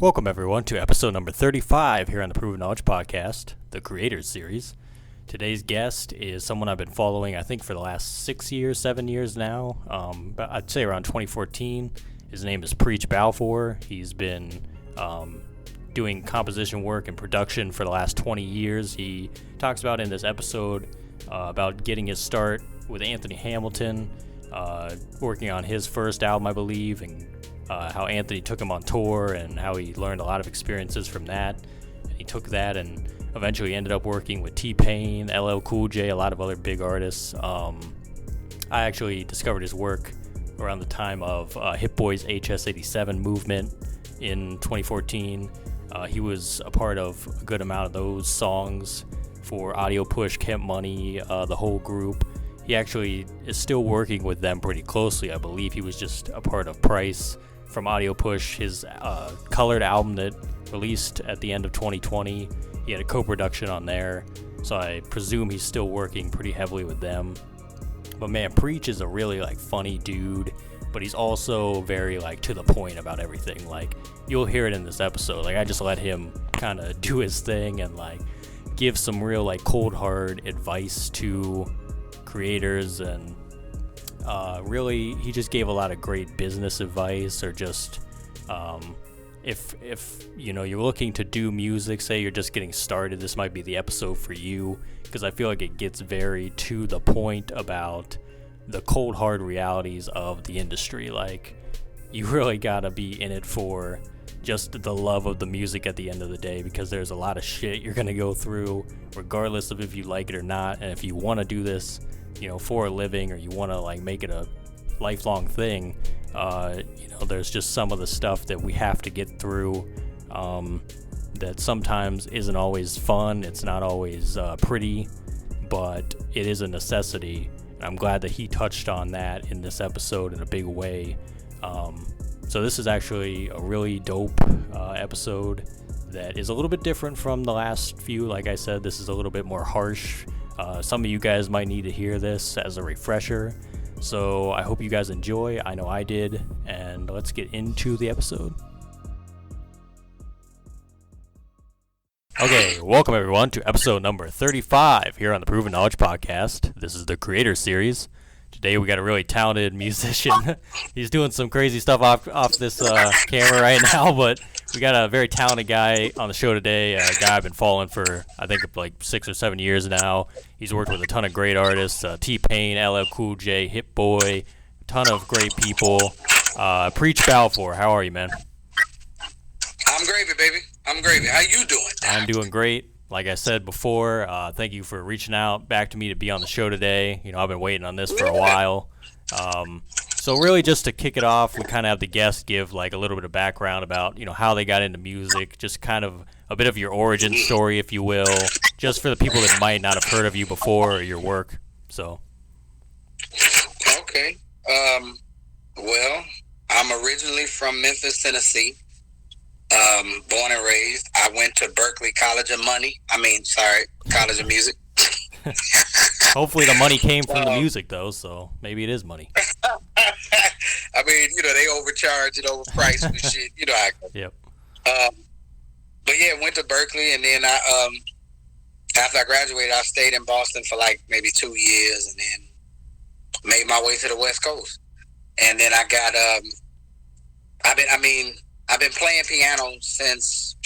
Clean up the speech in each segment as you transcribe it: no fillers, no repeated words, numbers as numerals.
Welcome, everyone, to episode number 35 here on the Proven Knowledge Podcast, the Creators Series. Today's guest is someone I've been following, I think, for the last 7 years now, but I'd say around 2014. His name is Bal4. He's been doing composition work and production for the last 20 years. He talks about in this episode about getting his start with Anthony Hamilton, working on his first album, I believe, and how Anthony took him on tour and how he learned a lot of experiences from that. And he took that and eventually ended up working with T-Pain, LL Cool J, a lot of other big artists. I actually discovered his work around the time of Hit Boy's HS87 movement in 2014. He was a part of a good amount of those songs for Audio Push, Kemp Money, the whole group. He actually is still working with them pretty closely. I believe he was just a part of Price from Audio Push, his Colored album that released at the end of 2020. He had a co-production on there, so I presume he's still working pretty heavily with them. But man, Preach is a really funny dude, but he's also very to the point about everything. You'll hear it in this episode. I just let him kind of do his thing and give some real cold hard advice to creators, and really he just gave a lot of great business advice, or just if you're looking to do music, say you're just getting started, this might be the episode for you, because I feel like it gets very to the point about the cold hard realities of the industry. You really gotta be in it for just the love of the music at the end of the day, because there's a lot of shit you're gonna go through regardless of if you like it or not. And if you want to do this for a living, or you want to make it a lifelong thing, there's just some of the stuff that we have to get through that sometimes isn't always fun. It's not always pretty, but it is a necessity. And I'm glad that he touched on that in this episode in a big way. So this is actually a really dope episode that is a little bit different from the last few. Like I said, this is a little bit more harsh. Some of you guys might need to hear this as a refresher. So I hope you guys enjoy. I know I did. And let's get into the episode. Okay, welcome everyone to episode number 35 here on the Proven Knowledge Podcast. This is the Creator Series. Today we got a really talented musician. He's doing some crazy stuff off this camera right now, but we got a very talented guy on the show today, a guy I've been following for, I think, 6 or 7 years now. He's worked with a ton of great artists, T-Pain, LL Cool J, Hit Boy, a ton of great people. Bal4, how are you, man? I'm gravy, baby. I'm gravy. How you doing? I'm doing great. Like I said before, thank you for reaching out back to me to be on the show today. I've been waiting on this for a while. So really just to kick it off, we kind of have the guests give a little bit of background about, how they got into music, just kind of a bit of your origin story, if you will, just for the people that might not have heard of you before or your work. So. Okay. Well, I'm originally from Memphis, Tennessee. Born and raised. I went to Berkeley College of Music. Hopefully the money came from the music, though, so maybe it is money. They overcharge and overprice and shit. How it goes. Yep. But yeah, went to Berkeley, and then I, after I graduated, I stayed in Boston for maybe 2 years, and then made my way to the West Coast. And then I got, I've been playing piano since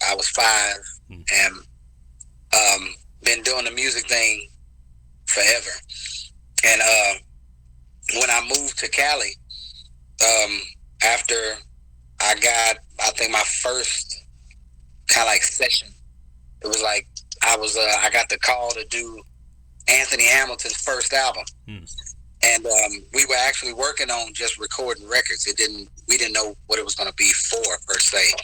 I was 5, and been doing the music thing forever. And when I moved to Cali, after I got, I think, my first kind of session, it was I got the call to do Anthony Hamilton's first album. And we were actually working on just recording records. We didn't know what it was going to be for, per se,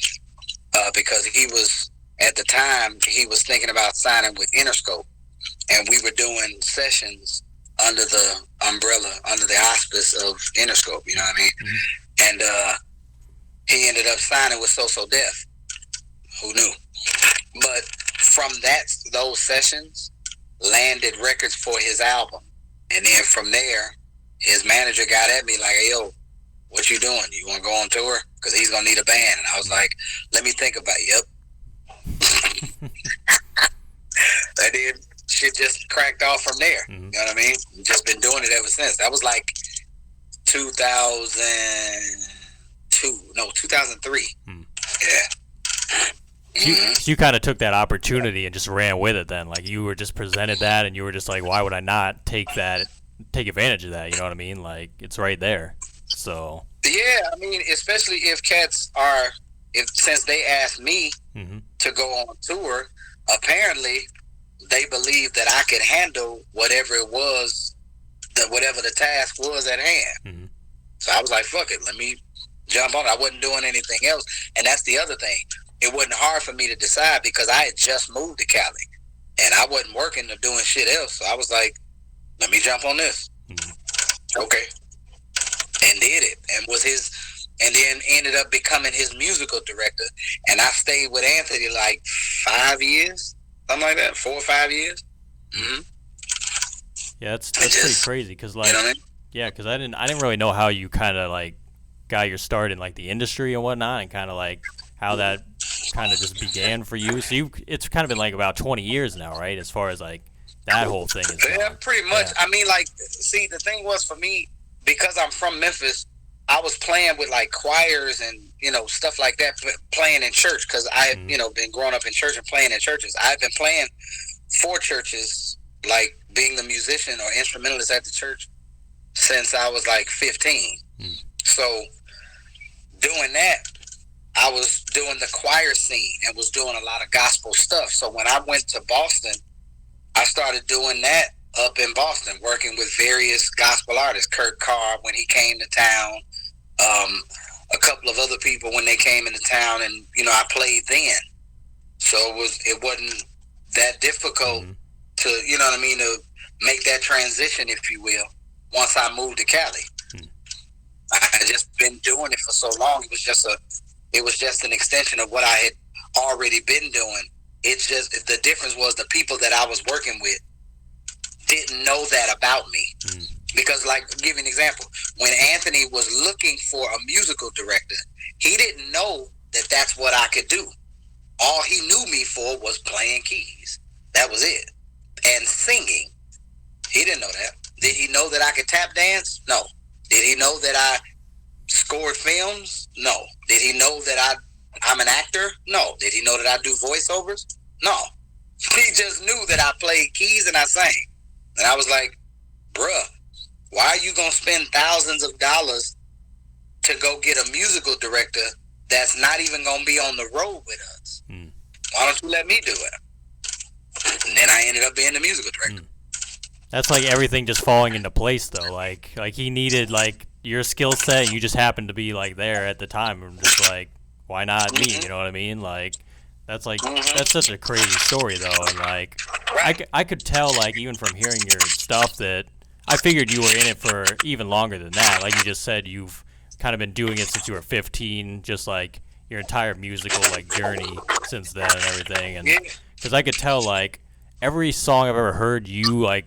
because at the time, he was thinking about signing with Interscope, and we were doing sessions under the umbrella, under the auspice of Interscope, you know what I mean? And he ended up signing with So Def. Who knew? But from those sessions, landed records for his album. And then from there, his manager got at me like, hey, yo, what you doing? You want to go on tour? Because he's going to need a band. And I was like, let me think about it. Yep. And then shit just cracked off from there. You know what I mean? Just been doing it ever since. That was like 2003. Yeah. So you kind of took that opportunity and just ran with it then. Like, you were just presented that, and you were just like, why would I not take advantage of that? You know what I mean? Like, it's right there. So. Yeah, I mean, especially if cats since they asked me to go on tour, apparently they believed that I could handle whatever it was, whatever the task was at hand. So I was like, fuck it, let me jump on it. I wasn't doing anything else. And that's the other thing. It wasn't hard for me to decide because I had just moved to Cali and I wasn't working or doing shit else. So I was like, let me jump on this. Okay. And did it. And then ended up becoming his musical director. And I stayed with Anthony like 5 years, something like that, 4 or 5 years. Yeah, that's pretty crazy. Cause like, you know what I mean? Yeah, because I didn't really know how you kind of like got your start in like the industry and whatnot, and kind of like how that kind of just began for you. So it's kind of been like about 20 years now, right? As far as like that whole thing is going. Yeah, pretty much. Yeah. I mean, like, see, the thing was for me, because I'm from Memphis, I was playing with like choirs and, you know, stuff like that, playing in church, because I had, you know, been growing up in church and playing in churches. I've been playing for churches, like being the musician or instrumentalist at the church since I was like 15. So doing that, I was doing the choir scene and was doing a lot of gospel stuff. So when I went to Boston, I started doing that up in Boston, working with various gospel artists. Kurt Carr, when he came to town, a couple of other people when they came into town, and, you know, I played then. So it wasn't that difficult to, you know what I mean, to make that transition, if you will, once I moved to Cali. I had just been doing it for so long. It was just an extension of what I had already been doing. It's just, the difference was the people that I was working with didn't know that about me. Because, like, I'll give you an example. When Anthony was looking for a musical director, he didn't know that that's what I could do. All he knew me for was playing keys. That was it. And singing. He didn't know that. Did he know that I could tap dance? No. Did he know that I scored films? No. Did he know that I'm an actor? No. Did he know that I do voiceovers? No. He just knew that I played keys and I sang. And I was like, bruh, why are you going to spend thousands of dollars to go get a musical director that's not even going to be on the road with us? Why don't you let me do it? And then I ended up being the musical director. That's like everything just falling into place, though. Like he needed like your skill set. You just happened to be like there at the time. I'm just like, why not me? You know what I mean? Like that's such a crazy story, though. And like I could tell, like, even from hearing your stuff, that I figured you were in it for even longer than that. Like you just said, you've kind of been doing it since you were 15, just like your entire musical like journey since then and everything. And because I could tell, like, every song I've ever heard you like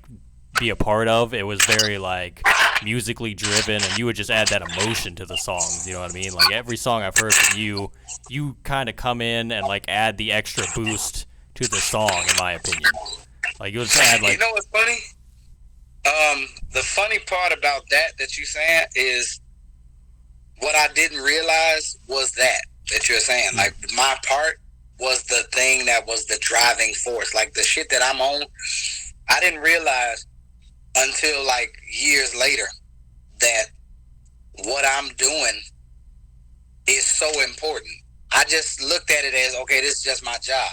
be a part of, it was very like musically driven, and you would just add that emotion to the songs. You know what I mean? Like every song I've heard from you kind of come in and like add the extra boost to the song, in my opinion. Like you would add like. You know what's funny? The funny part about that you saying is, what I didn't realize was that you're saying. Like my part was the thing that was the driving force. Like the shit that I'm on, I didn't realize until like years later that what I'm doing is so important. I just looked at it as, okay, this is just my job.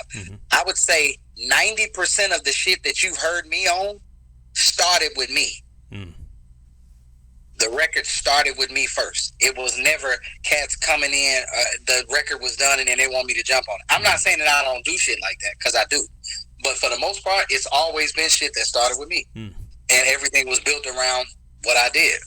I would say 90% of the shit that you've heard me on started with me. The record started with me first. It was never cats coming in, the record was done and then they want me to jump on it. I'm not saying that I don't do shit like that, because I do. But for the most part, it's always been shit that started with me. And everything was built around what I did.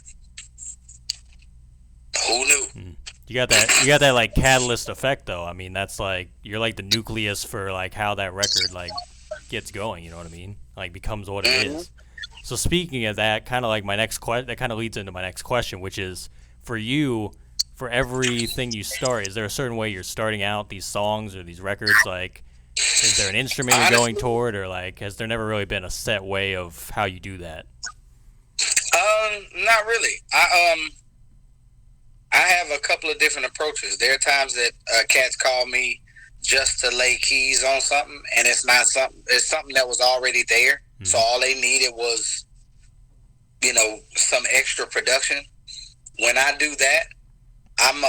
Who knew? You got that like catalyst effect, though. I mean, that's like, you're like the nucleus for like how that record like gets going, you know what I mean? Like becomes what it is. So speaking of that, kind of like my next that kind of leads into my next question, which is, for you, for everything you start, is there a certain way you're starting out these songs or these records? Like, is there an instrument you're going toward, or like, has there never really been a set way of how you do that? Not really. I have a couple of different approaches. There are times that cats call me just to lay keys on something, and it's not something. It's something that was already there. Mm-hmm. So all they needed was, some extra production. When I do that, I'm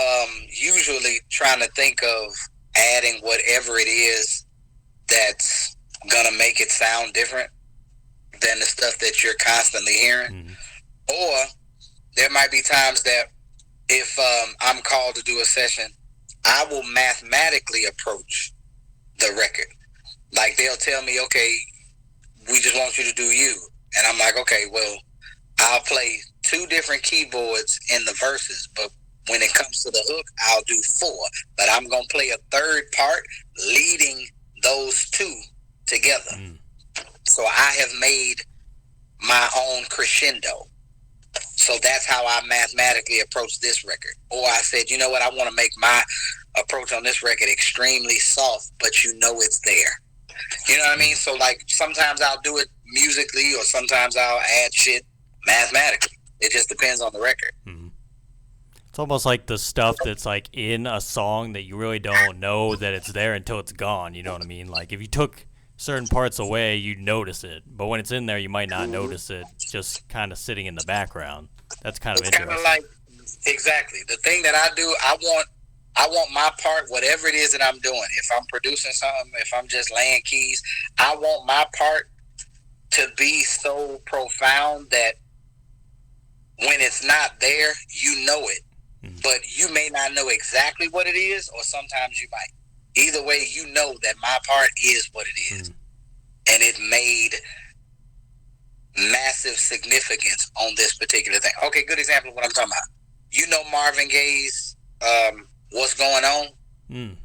usually trying to think of adding whatever it is that's gonna make it sound different than the stuff that you're constantly hearing. Mm-hmm. Or there might be times that if I'm called to do a session, I will mathematically approach the record. Like, they'll tell me, okay, we just want you to do you. And I'm like, okay, well, I'll play 2 different keyboards in the verses, but when it comes to the hook, I'll do 4. But I'm going to play a third part leading those 2 together. Mm. So I have made my own crescendo. So that's how I mathematically approach this record. Or I said, you know what, I want to make my approach on this record extremely soft, but it's there. You know what I mean? So, like, sometimes I'll do it musically, or sometimes I'll add shit mathematically. It just depends on the record. Mm-hmm. It's almost like the stuff that's, like, in a song that you really don't know that it's there until it's gone. You know what I mean? Like, if you took certain parts away, you'd notice it. But when it's in there, you might not notice it, just kind of sitting in the background. That's kind of interesting. Kind of like, exactly. The thing that I do, I want my part, whatever it is that I'm doing. If I'm producing something, if I'm just laying keys, I want my part to be so profound that when it's not there, you know it. Mm-hmm. But you may not know exactly what it is, or sometimes you might. Either way, you know that my part is what it is. Mm-hmm. And it made massive significance on this particular thing. Okay, good example of what I'm talking about. You know Marvin Gaye's What's Going On? Mm.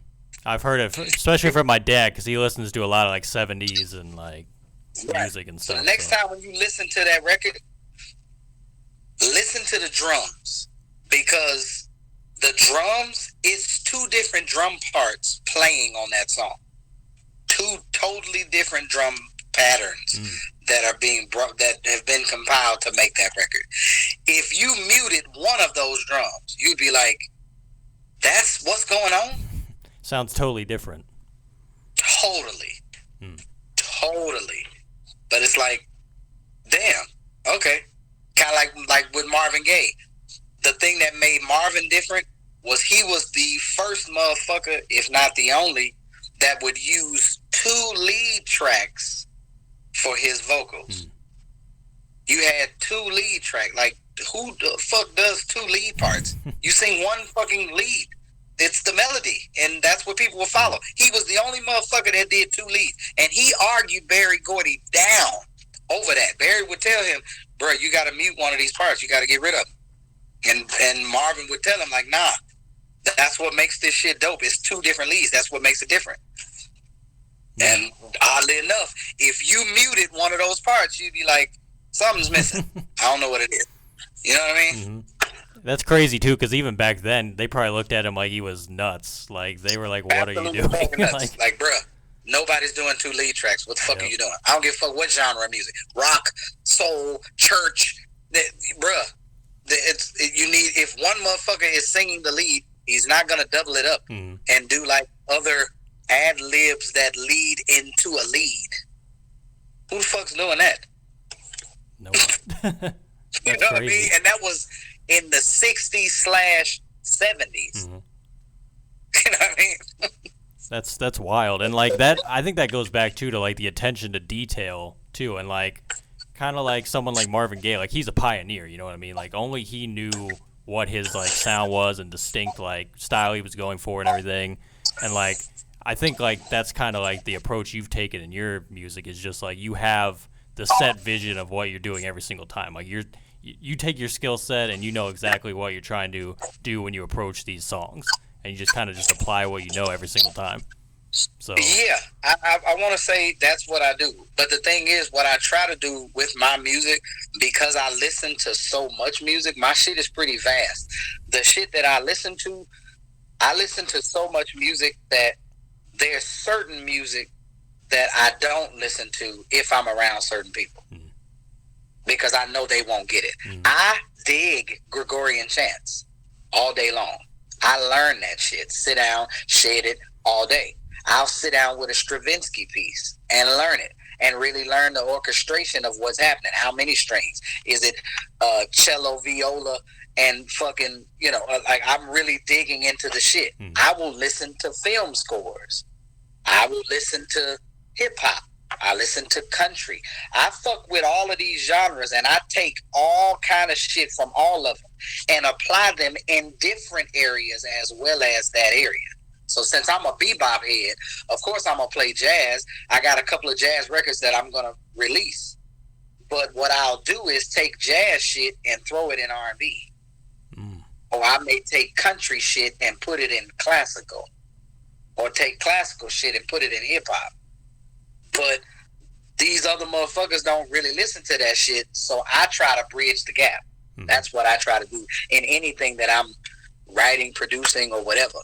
I've heard it, especially from my dad, because he listens to a lot of, like, 70s and, like, music and stuff. So the next time when you listen to that record, listen to the drums, because the drums, it's 2 different drum parts playing on that song. 2 totally different drum patterns that are that have been compiled to make that record. If you muted one of those drums, you'd be like, that's what's going on? Sounds totally different. Totally. Totally. But it's like, damn, okay. Kind of like with Marvin Gaye. The thing that made Marvin different was he was the first motherfucker, if not the only, that would use 2 lead tracks for his vocals. You had 2 lead tracks. Like, who the fuck does 2 lead parts? You sing one fucking lead. It's the melody, and that's what people will follow. He was the only motherfucker that did 2 leads, and he argued Berry Gordy down over that. Barry would tell him, bro, you got to mute one of these parts. You got to get rid of them. And Marvin would tell him, like, nah, that's what makes this shit dope. It's 2 different leads. That's what makes it different. And oddly enough, if you muted one of those parts, you'd be like, something's missing. I don't know what it is. You know what I mean? Mm-hmm. That's crazy, too, because even back then, they probably looked at him like he was nuts. Like, they were like, what Absolutely are you doing? like, bruh, nobody's doing 2 lead tracks. What the fuck are you doing? I don't give a fuck what genre of music. Rock, soul, church. Bruh, you need, if one motherfucker is singing the lead, he's not going to double it up and do, like, other ad-libs that lead into a lead. Who the fuck's doing that? Nope. You know what I mean? And that was in the 60s/70s. Mm-hmm. You know what I mean? That's wild. And, like, that, I think that goes back, too, to, like, the attention to detail, too. And, like, kind of like someone like Marvin Gaye, like, he's a pioneer, you know what I mean? Like, only he knew what his, like, sound was and distinct, like, style he was going for and everything. And, like, I think, like, that's kind of, like, the approach you've taken in your music is just, like, you have the set vision of what you're doing every single time. Like, you take your skill set and you know exactly what you're trying to do when you approach these songs. And you just kind of just apply what you know every single time. So yeah, I want to say that's what I do. But the thing is, what I try to do with my music, because I listen to so much music, my shit is pretty vast. The shit that I listen to so much music that there's certain music that I don't listen to if I'm around certain people because I know they won't get it. I dig Gregorian chants all day long. I learn that shit. Sit down, shed it all day. I'll sit down with a Stravinsky piece and learn it and really learn the orchestration of what's happening. How many strings? Is it cello, viola, and fucking, like I'm really digging into the shit. I will listen to film scores. I will listen to hip hop. I listen to country. I fuck with all of these genres and I take all kind of shit from all of them and apply them in different areas as well as that area. So since I'm a bebop head, of course I'm going to play jazz. I got a couple of jazz records that I'm going to release. But what I'll do is take jazz shit and throw it in R&B. Or I may take country shit and put it in classical. Or take classical shit and put it in hip-hop. But these other motherfuckers don't really listen to that shit, so I try to bridge the gap. That's what I try to do in anything that I'm writing, producing, or whatever.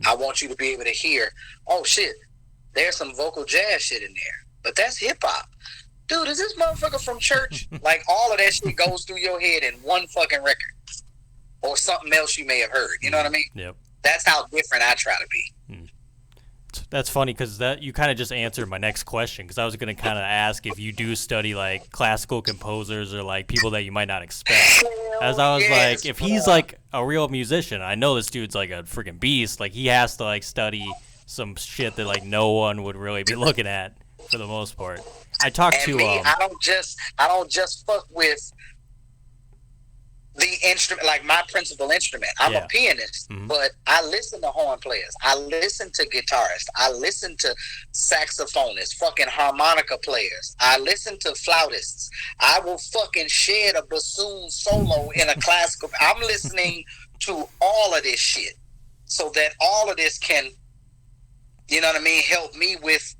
I want you to be able to hear, oh shit, there's some vocal jazz shit in there, but that's hip-hop. Dude, is this motherfucker from church? Like, all of that shit goes through your head in one fucking record. Or something else you may have heard. You know what I mean? Yep. That's how different I try to be. That's funny because that you kind of just answered my next question because I was going to kind of ask if you do study like classical composers or like people that you might not expect. As I was like, if he's like a real musician, I know this dude's like a freaking beast. Like he has to like study some shit that like no one would really be looking at for the most part. I talked And to me, I don't just fuck with the instrument, like my principal instrument. I'm a pianist, but I listen to horn players. I listen to guitarists. I listen to saxophonists, fucking harmonica players. I listen to flautists. I will fucking shed a bassoon solo in a classical. I'm listening to all of this shit so that all of this can, you know what I mean, help me with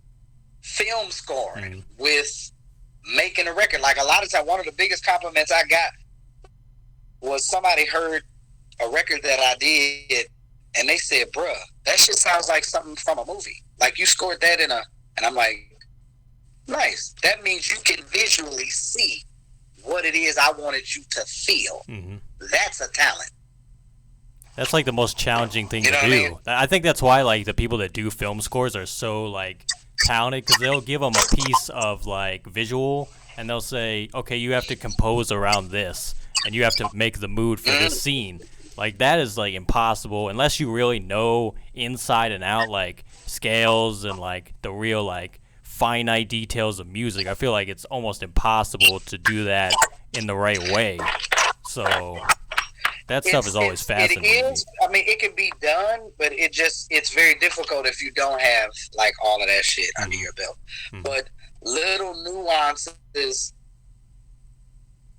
film scoring, with making a record. Like a lot of times, one of the biggest compliments I got was somebody heard a record that I did and they said, bruh, that shit sounds like something from a movie. Like you scored that and I'm like, nice. That means you can visually see what it is I wanted you to feel. That's a talent. That's like the most challenging thing to do. I mean? I think that's why like the people that do film scores are so like talented because they'll give them a piece of like visual and they'll say, okay, you have to compose around this. And you have to make the mood for this scene. Like, that is, like, impossible unless you really know inside and out, like, scales and, like, the real, like, finite details of music. I feel like it's almost impossible to do that in the right way. So, that stuff is always fascinating. It is. I mean, it can be done, but it's very difficult if you don't have, like, all of that shit under your belt. But little nuances,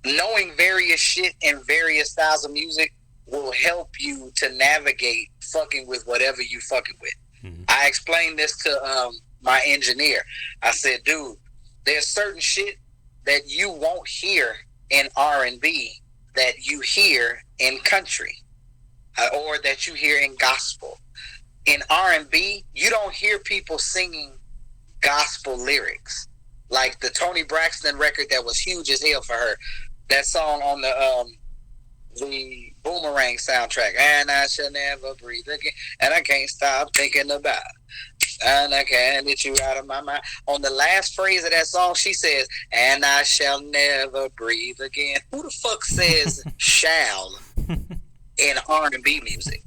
knowing various shit and various styles of music will help you to navigate fucking with whatever you fucking with. I explained this to my engineer. I said, dude, there's certain shit that you won't hear in R&B that you hear in country or that you hear in gospel. In R&B, you don't hear people singing gospel lyrics. Like the Toni Braxton record that was huge as hell for her. That song on the Boomerang soundtrack, and I shall never breathe again, and I can't stop thinking about, and I can't get you out of my mind. On the last phrase of that song, she says, and I shall never breathe again. Who the fuck says shall in R&B music?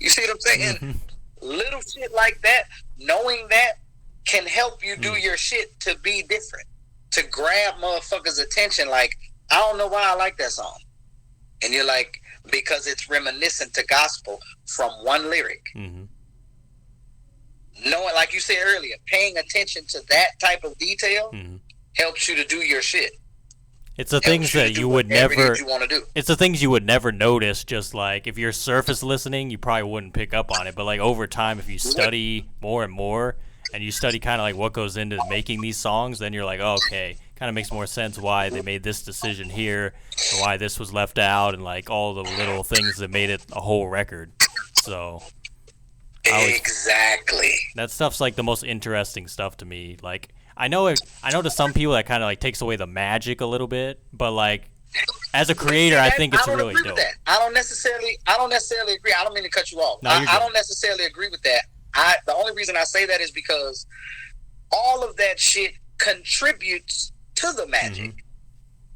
You see what I'm saying? Little shit like that, knowing that can help you do your shit to be different, to grab motherfuckers' attention. Like, I don't know why I like that song. And you're like, because it's reminiscent to gospel from one lyric. Knowing, like you said earlier, paying attention to that type of detail helps you to do your shit. It's the things that you would never. You want to do. It's the things you would never notice. Just like if you're surface listening, you probably wouldn't pick up on it. But like over time, if you study more and more, and you study kind of like what goes into making these songs, then you're like, oh, okay, kind of makes more sense why they made this decision here, or why this was left out, and like all the little things that made it a whole record. So. Exactly. That stuff's like the most interesting stuff to me. Like. I know to some people that kind of like takes away the magic a little bit, but like as a creator, I think it's really dope. I don't necessarily agree. I don't mean to cut you off. No, I don't necessarily agree with that. The only reason I say that is because all of that shit contributes to the magic. Mm-hmm.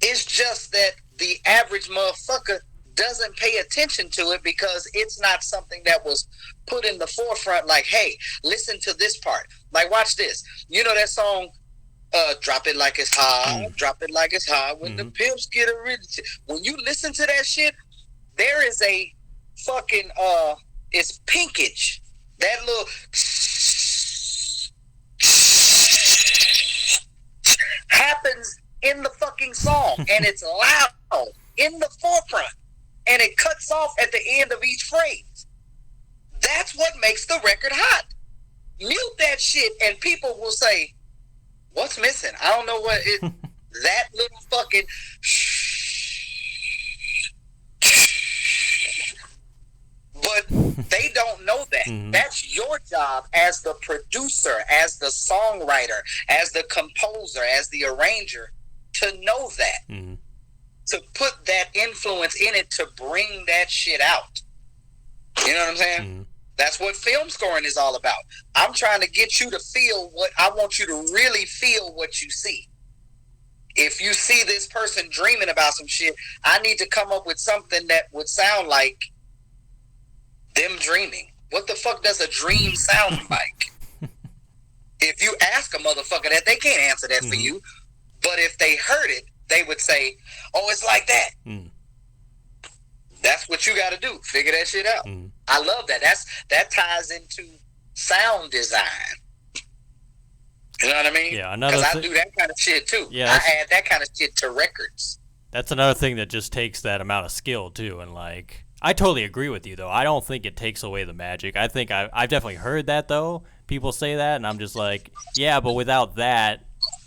It's just that the average motherfucker doesn't pay attention to it because it's not something that was put in the forefront. Like, hey, listen to this part. Like, watch this. You know that song, Drop It Like It's Hot, Drop It Like It's Hot, when the pimps get a rich. When you listen to that shit, there is a fucking, it's pinkage. That little happens in the fucking song, and it's loud in the forefront. And it cuts off at the end of each phrase. That's what makes the record hot. Mute that shit and people will say, what's missing? I don't know what it that little fucking but they don't know that. Mm-hmm. That's your job as the producer, as the songwriter, as the composer, as the arranger, to know that. Mm-hmm. To put that influence in it to bring that shit out. You know what I'm saying? Mm-hmm. That's what film scoring is all about. I'm trying to get you to feel what I want you to really feel what you see. If you see this person dreaming about some shit, I need to come up with something that would sound like them dreaming. What the fuck does a dream sound like? If you ask a motherfucker that, they can't answer that for you. But if they heard it, they would say, oh, it's like that. That's what you got to do. Figure that shit out. I love that. That ties into sound design. You know what I mean? Yeah, because I do that kind of shit too. Yeah, I add that kind of shit to records. That's another thing that just takes that amount of skill too. And like, I totally agree with you though. I don't think it takes away the magic. I think I've definitely heard that though. People say that, and I'm just like, yeah, but without that,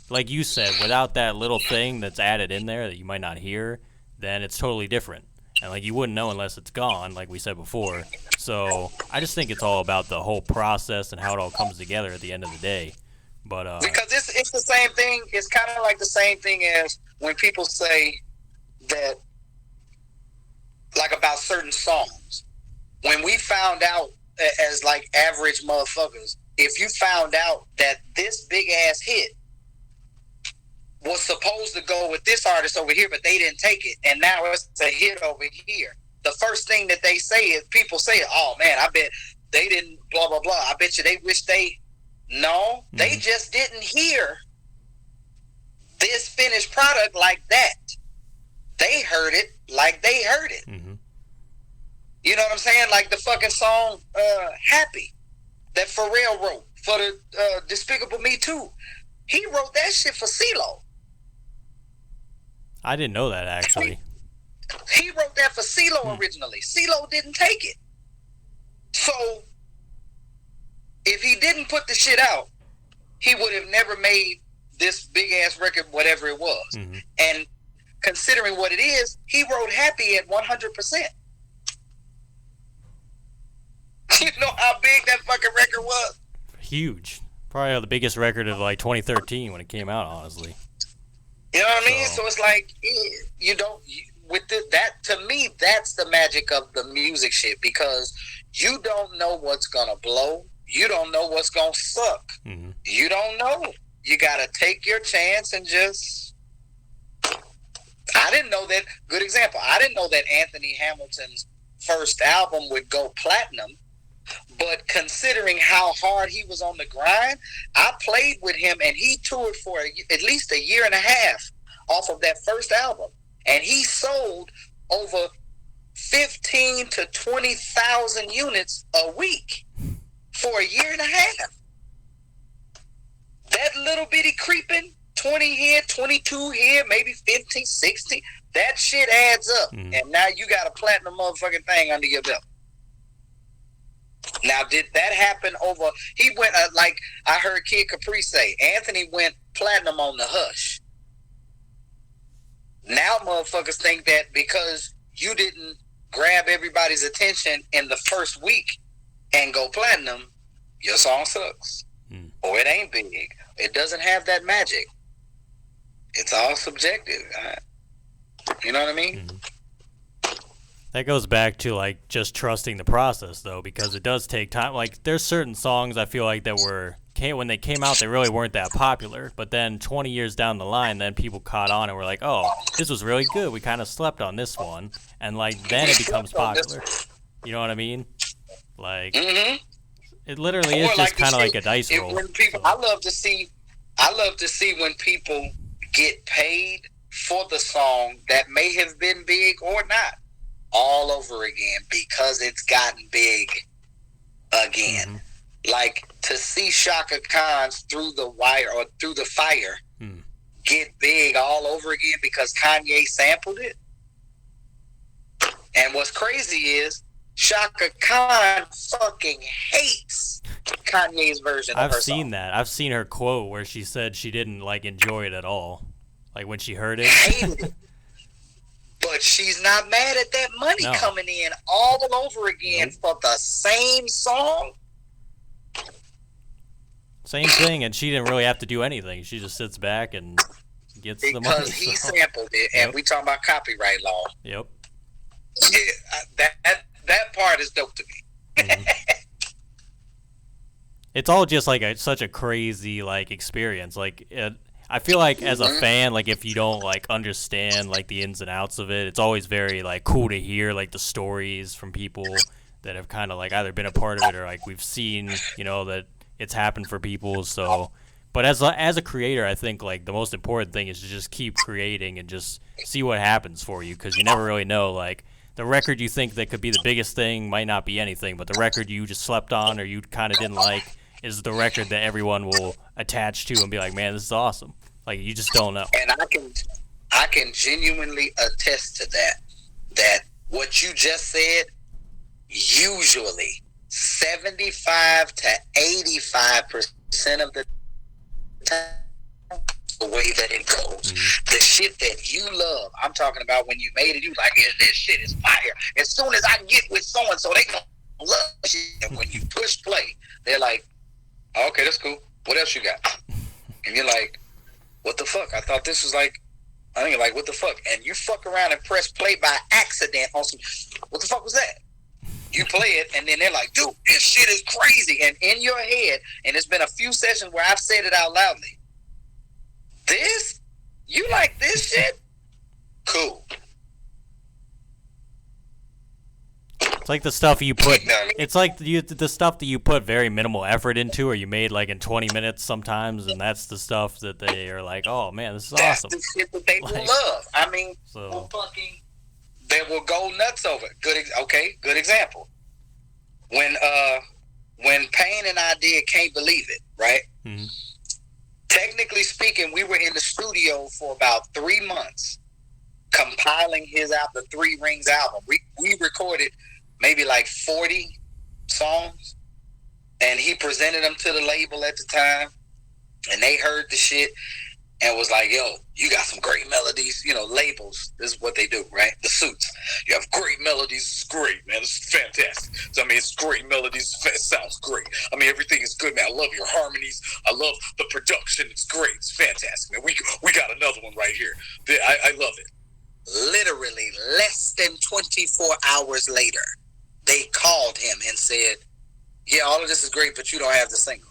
like you said, without that little thing that's added in there that you might not hear, then it's totally different. And like you wouldn't know unless it's gone, like we said before. So I just think it's all about the whole process and how it all comes together at the end of the day. But because it's the same thing. It's kind of like the same thing as when people say that, like about certain songs. When we found out as like average motherfuckers, if you found out that this big ass hit was supposed to go with this artist over here, but they didn't take it, and now it's a hit over here. The first thing that they say is, people say, oh man, I bet they didn't blah, blah, blah. I bet you they wish they, no, they just didn't hear this finished product like that. They heard it like they heard it. You know what I'm saying? Like the fucking song, Happy, that Pharrell wrote for the Despicable Me 2. He wrote that shit for CeeLo. I didn't know that, actually. He wrote that for CeeLo originally. CeeLo didn't take it. So, if he didn't put the shit out, he would have never made this big-ass record, whatever it was. And considering what it is, he wrote Happy at 100%. You know how big that fucking record was? Huge. Probably the biggest record of like 2013 when it came out, honestly. You know what I mean? So it's like, that to me, that's the magic of the music shit, because you don't know what's gonna blow. You don't know what's gonna suck. You don't know. You gotta take your chance and just. I didn't know that. Good example. I didn't know that Anthony Hamilton's first album would go platinum. But considering how hard he was on the grind, I played with him, and he toured for at least a year and a half off of that first album. And he sold over 15 to 20,000 units a week for a year and a half. That little bitty creeping 12 20 here, 22 here, maybe 15, 16. That shit adds up. Mm-hmm. And now you got a platinum motherfucking thing under your belt. Now, did that happen over? He went, like I heard Kid Capri say, Anthony went platinum on the Hush. Now motherfuckers think that because you didn't grab everybody's attention in the first week and go platinum, your song sucks. Or it ain't big. It doesn't have that magic. It's all subjective. You know what I mean? Mm-hmm. That goes back to like just trusting the process, though, because it does take time. Like there's certain songs I feel like that when they came out, they really weren't that popular. But then 20 years down the line, then people caught on and were like, "Oh, this was really good. We kind of slept on this one," and like then it becomes popular. You know what I mean? Like it literally is just kind of like a dice roll. When people, I love to see when people get paid for the song that may have been big or not, all over again because it's gotten big again. Mm-hmm. Like to see Shaka Khan's Through the Wire or Through the Fire get big all over again because Kanye sampled it. And what's crazy is Shaka Khan fucking hates Kanye's version of her song. I've seen that. I've seen her quote where she said she didn't like enjoy it at all. Like when she heard it. Hated it. But she's not mad at that money coming in all over again for the same song. Same thing, and she didn't really have to do anything. She just sits back and gets the money. Because he sampled it, and we talking about copyright law. Yep. Yeah, that part is dope to me. Mm-hmm. It's all just like such a crazy like experience. Like I feel like as a fan, like if you don't like understand like the ins and outs of it, it's always very like cool to hear like the stories from people that have kind of like either been a part of it or like we've seen, you know, that it's happened for people. So, but as a creator, I think like the most important thing is to just keep creating and just see what happens for you, because you never really know. Like the record you think that could be the biggest thing might not be anything, but the record you just slept on or you kind of didn't like is the record that everyone will attach to and be like, man, this is awesome. Like you just don't know. And I can genuinely attest to that what you just said, usually 75 to 85% of the time, the way that it goes. The shit that you love, I'm talking about when you made it, you like, this shit is fire. As soon as I get with so-and-so, they gonna love shit. And when you push play, they're like, okay, that's cool. What else you got? And you're like, what the fuck? I thought this was like, I think you're like, what the fuck? And you fuck around and press play by accident on some, what the fuck was that? You play it, and then they're like, dude, this shit is crazy. And in your head, and it's been a few sessions where I've said it out loudly, this? You like this shit? Cool. It's like the stuff you put. It's like the stuff that you put very minimal effort into, or you made like in 20 minutes sometimes, and that's the stuff that they are like, "Oh man, this is awesome." That's the shit that they will love. I mean, they will go nuts over it. Good example. When Payne and I did "Can't Believe It," right? Mm-hmm. Technically speaking, we were in the studio for about 3 months compiling his album, the Three Rings album. We recorded maybe like 40 songs, and he presented them to the label at the time, and they heard the shit and was like, yo, you got some great melodies. You know, labels, this is what they do, right? The suits. You have great melodies. It's great, man. This is fantastic. So, I mean, it's great melodies. It sounds great. I mean, everything is good, man. I love your harmonies. I love the production. It's great. It's fantastic, man. We got another one right here. I love it. Literally less than 24 hours later, they called him and said, yeah, all of this is great, but you don't have the single.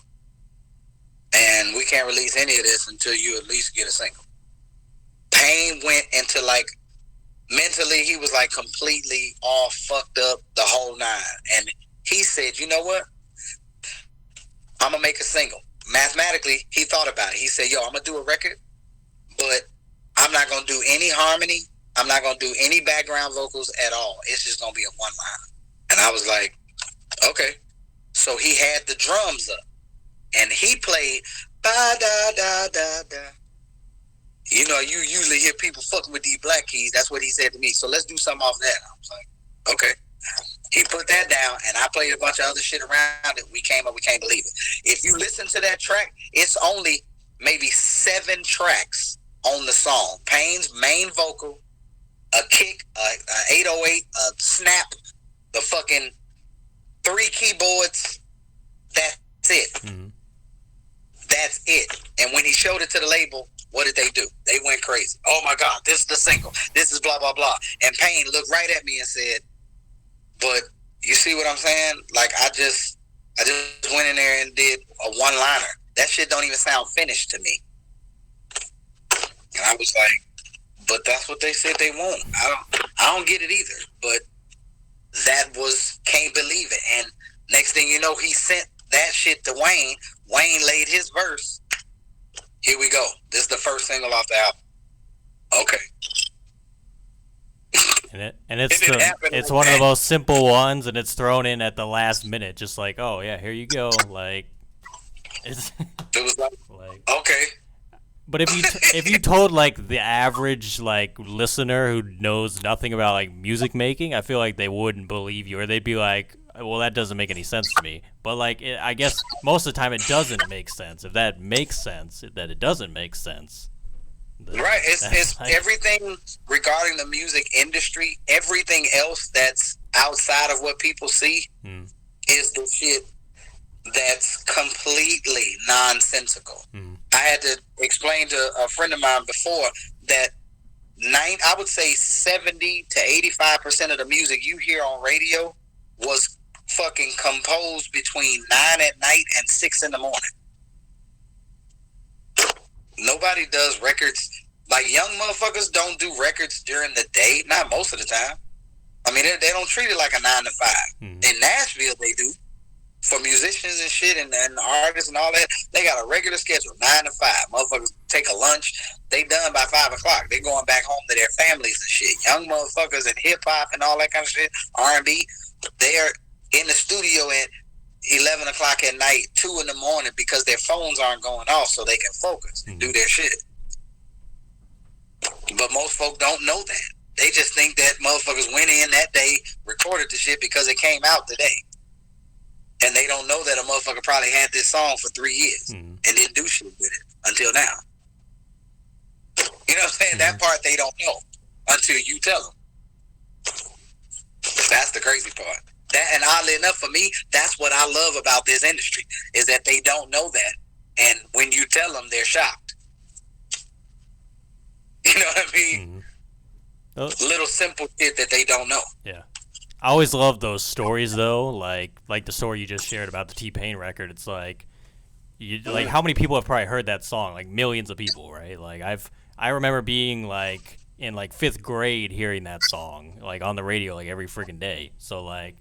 And we can't release any of this until you at least get a single. Payne went into like, mentally, he was like completely all fucked up the whole nine. And he said, you know what? I'm going to make a single. Mathematically, he thought about it. He said, yo, I'm going to do a record, but I'm not going to do any harmony. I'm not going to do any background vocals at all. It's just going to be a one line. And I was like, okay. So he had the drums up, and he played ba da da da da you usually hear people fucking with these black keys. That's what he said to me. So let's do something off that. I was like, okay. He put that down, and I played a bunch of other shit around it. We came up, we can't believe it. If you listen to that track, it's only maybe 7 tracks on the song. Payne's main vocal, a kick, a 808, a snap, the fucking 3 keyboards. That's it. Mm-hmm. That's it. And when he showed it to the label, what did they do? They went crazy. Oh my God, this is the single. This is blah, blah, blah. And Payne looked right at me and said, but you see what I'm saying? Like, I just went in there and did a one-liner. That shit don't even sound finished to me. And I was like, but that's what they said they want. I don't get it either. But that was, can't believe it. And next thing you know, he sent that shit to Wayne. Wayne laid his verse. Here we go. This is the first single off the album. Okay. And it's one of the most simple ones, and it's thrown in at the last minute, just like, oh yeah, here you go. Like, it was like okay. But if you told like the average like listener who knows nothing about like music making, I feel like they wouldn't believe you, or they'd be like, well, that doesn't make any sense to me. But like, I guess most of the time it doesn't make sense. If that makes sense, that it doesn't make sense. Right, it's like, everything regarding the music industry, everything else that's outside of what people see is the shit that's completely nonsensical. I had to explain to a friend of mine before that I would say 70 to 85% of the music you hear on radio was fucking composed between 9 at night and 6 in the morning. Nobody does records. Like, young motherfuckers don't do records during the day. Not most of the time. I mean, they don't treat it like a 9 to 5. In Nashville, they do. For musicians and shit and artists and all that, they got a regular schedule, 9 to 5. Motherfuckers take a lunch. They done by 5 o'clock. They going back home to their families and shit. Young motherfuckers in hip-hop and all that kind of shit, R&B, they're in the studio at 11 o'clock at night, 2 in the morning, because their phones aren't going off so they can focus and do their shit. But most folk don't know that. They just think that motherfuckers went in that day, recorded the shit because it came out today. And they don't know that a motherfucker probably had this song for 3 years and didn't do shit with it until now. You know what I'm saying? That part they don't know until you tell them. That's the crazy part. That, and oddly enough, for me, that's what I love about this industry, is that they don't know that. And when you tell them, they're shocked. You know what I mean? Little simple shit that they don't know. Yeah. I always love those stories, though, like the story you just shared about the T-Pain record. It's like, like how many people have probably heard that song? Like millions of people, right? Like I remember being like in like 5th grade hearing that song like on the radio like every freaking day. So like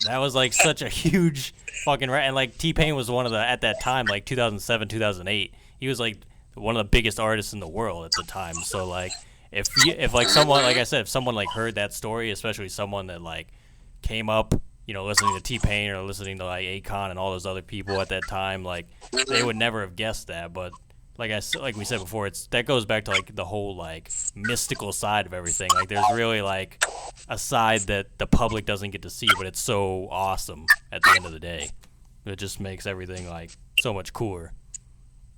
that was like such a huge fucking and like T-Pain was one of the, at that time, like 2007, 2008, he was like one of the biggest artists in the world at the time. So like if like someone, like I said, if someone like heard that story, especially someone that like came up, you know, listening to T-Pain or listening to like Akon and all those other people at that time, like they would never have guessed that. But like we said before, it's that goes back to like the whole like mystical side of everything. Like there's really like a side that the public doesn't get to see, but it's so awesome at the end of the day. It just makes everything like so much cooler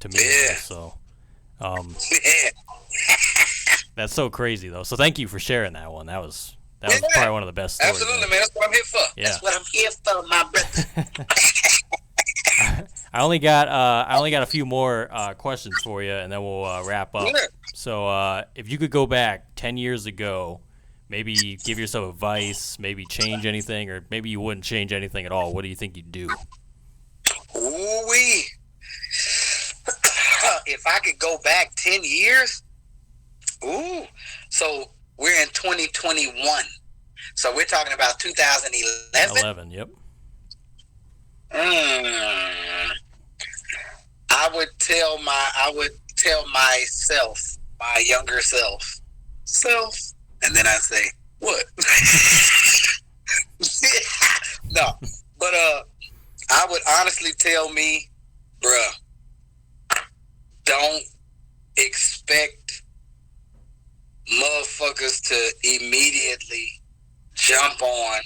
to me. Yeah. So that's so crazy though. So thank you for sharing that one. That was probably one of the best stories. Absolutely, man. That's what I'm here for. Yeah. That's what I'm here for, my brother. I only got a few more questions for you, and then we'll wrap up. Yeah. So if you could go back 10 years ago, maybe give yourself advice, maybe change anything, or maybe you wouldn't change anything at all, what do you think you'd do? Ooh-wee. If I could go back 10 years, so we're in 2021. So we're talking about 2011? 11, yep. I would tell myself, my younger self, and then I say, what? No, but I would honestly tell me, bruh, don't expect motherfuckers to immediately jump on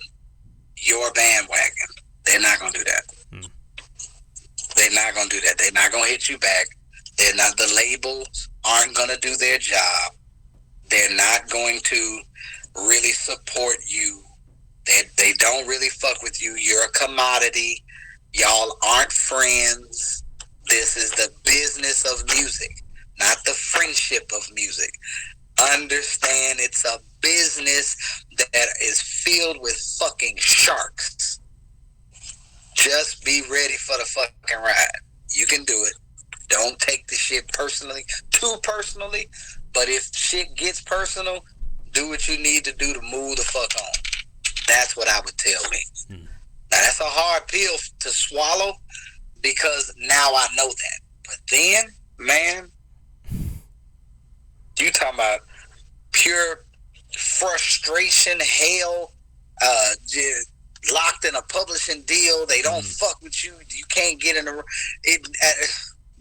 your bandwagon. They're not gonna do that. They're not gonna do that. They're not gonna hit you back. They're not. The labels aren't gonna do their job. They're not going to really support you. They don't really fuck with you. You're a commodity. Y'all aren't friends. This is the business of music, not the friendship of music. Understand, it's a business that is filled with fucking sharks. Just be ready for the fucking ride. You can do it. Don't take the shit too personally. But if shit gets personal, do what you need to do to move the fuck on. That's what I would tell me. Now, that's a hard pill to swallow because now I know that. But then, man, you talking about pure frustration, hell, locked in a publishing deal. They don't fuck with you. You can't get in the...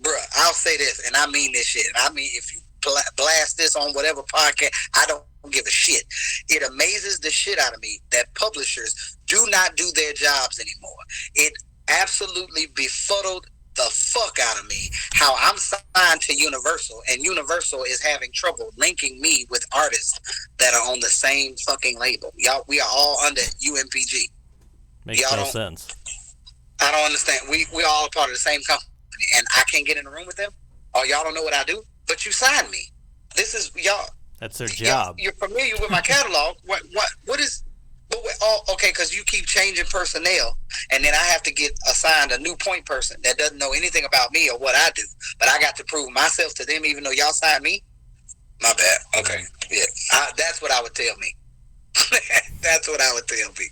Bruh, I'll say this, and I mean this shit. I mean, if you blast this on whatever podcast, I don't give a shit. It amazes the shit out of me that publishers do not do their jobs anymore. It absolutely befuddled the fuck out of me how I'm signed to Universal, and Universal is having trouble linking me with artists that are on the same fucking label. Y'all, we are all under UMPG. Makes no sense. I don't understand. We all a part of the same company, and I can't get in the room with them. Oh, y'all don't know what I do, but you signed me. This is y'all. That's their job. You're familiar with my catalog. What is? But okay, because you keep changing personnel, and then I have to get assigned a new point person that doesn't know anything about me or what I do. But I got to prove myself to them, even though y'all signed me. My bad. Okay, yeah, that's what I would tell me. That's what I would tell me.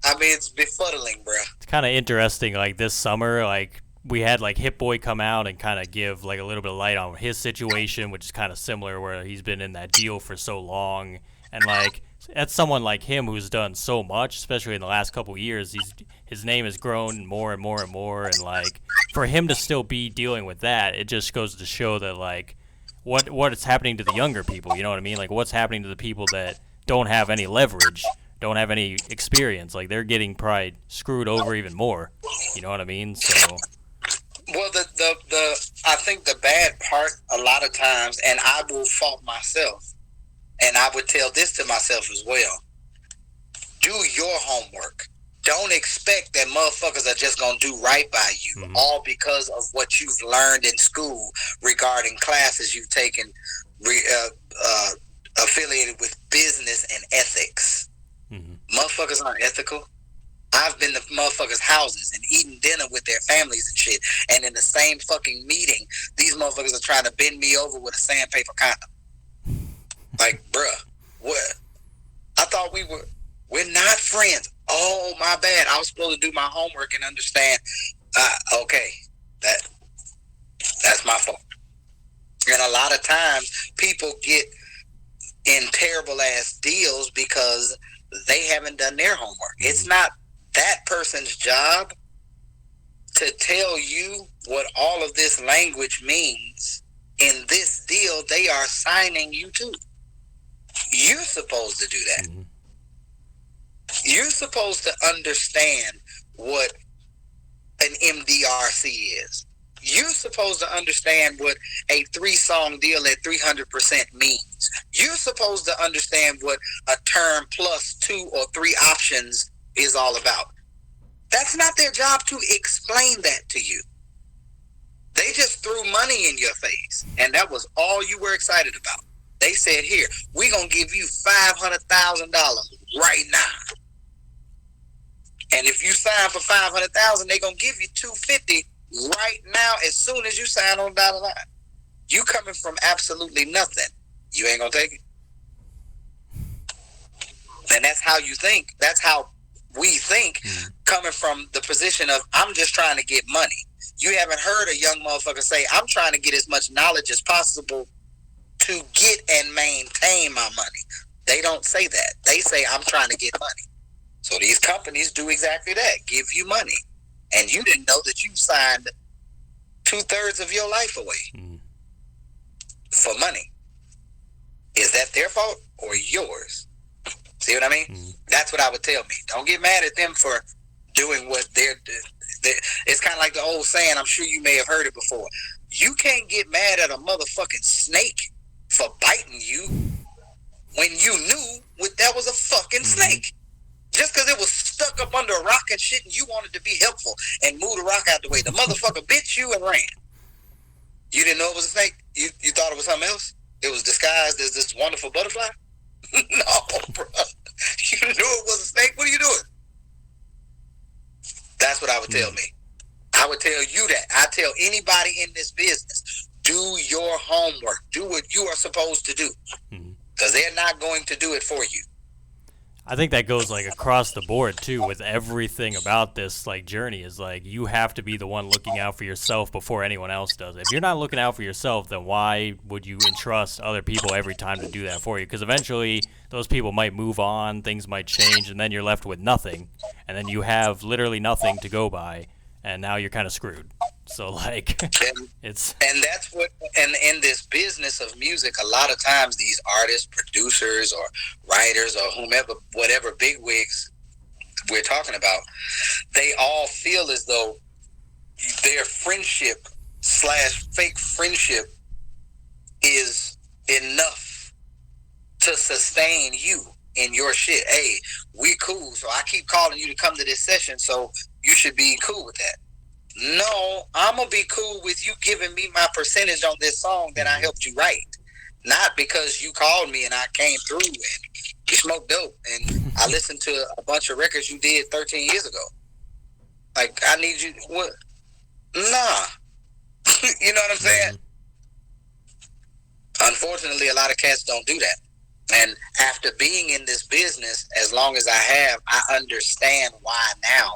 I mean, it's befuddling, bro. It's kind of interesting. Like this summer, like we had like Hit Boy come out and kind of give like a little bit of light on his situation, which is kind of similar, where he's been in that deal for so long, and like that's someone like him who's done so much, especially in the last couple of years. His name has grown more and more and more, and like for him to still be dealing with that, it just goes to show that like what is happening to the younger people. You know what I mean? Like what's happening to the people that don't have any leverage, don't have any experience. Like they're getting probably screwed over even more. You know what I mean? So. Well, I think the bad part a lot of times, and I will fault myself, and I would tell this to myself as well: do your homework. Don't expect that motherfuckers are just gonna do right by you, all because of what you've learned in school regarding classes you've taken, affiliated with business and ethics. Motherfuckers aren't ethical. I've been to motherfuckers' houses and eaten dinner with their families and shit, and in the same fucking meeting, these motherfuckers are trying to bend me over with a sandpaper condom. Like, bruh, what? I thought we're not friends. Oh, my bad. I was supposed to do my homework and understand. Okay, that's my fault. And a lot of times, people get in terrible ass deals because they haven't done their homework. It's not that person's job to tell you what all of this language means in this deal they are signing you to. You're supposed to do that. You're supposed to understand what an MDRC is. You're supposed to understand what a 3-song deal at 300% means. You're supposed to understand what a term plus 2 or 3 options is all about. That's not their job to explain that to you. They just threw money in your face, and that was all you were excited about. They said, here, we're going to give you $500,000 right now. And if you sign for $500,000, they're going to give you $250,000 right now as soon as you sign on the dotted line. You coming from absolutely nothing. You ain't going to take it. And that's how you think. That's how we think, coming from the position of, I'm just trying to get money. You haven't heard a young motherfucker say, I'm trying to get as much knowledge as possible to get and maintain my money. They don't say that. They say, I'm trying to get money. So these companies do exactly that, give you money. And you didn't know that you signed 2/3 of your life away. for money. Is that their fault or yours? See what I mean? Mm-hmm. That's what I would tell me. Don't get mad at them for doing what they're it's kind of like the old saying, I'm sure you may have heard it before. You can't get mad at a motherfucking snake for biting you when you knew that was a fucking snake. Just because it was stuck up under a rock and shit and you wanted to be helpful and move the rock out the way. The motherfucker bit you and ran. You didn't know it was a snake? You thought it was something else? It was disguised as this wonderful butterfly? No, bro. You knew it was a snake? What are you doing? That's what I would tell me. I would tell you that. I tell anybody in this business, do your homework. Do what you are supposed to do. Because they're not going to do it for you. I think that goes like across the board too with everything about this like journey is like you have to be the one looking out for yourself before anyone else does. If you're not looking out for yourself, then why would you entrust other people every time to do that for you? Because eventually those people might move on, things might change, and then you're left with nothing, and then you have literally nothing to go by, and now you're kind of screwed. So like it's and that's what and in this business of music, a lot of times these artists, producers, or writers, or whomever, whatever bigwigs we're talking about, they all feel as though their friendship / fake friendship is enough to sustain you in your shit. Hey, we cool, so I keep calling you to come to this session, so you should be cool with that. No, I'm going to be cool with you giving me my percentage on this song that I helped you write. Not because you called me and I came through and you smoked dope and I listened to a bunch of records you did 13 years ago. Like, I need you. What? Nah. You know what I'm saying? Unfortunately, a lot of cats don't do that. And after being in this business as long as I have, I understand why now.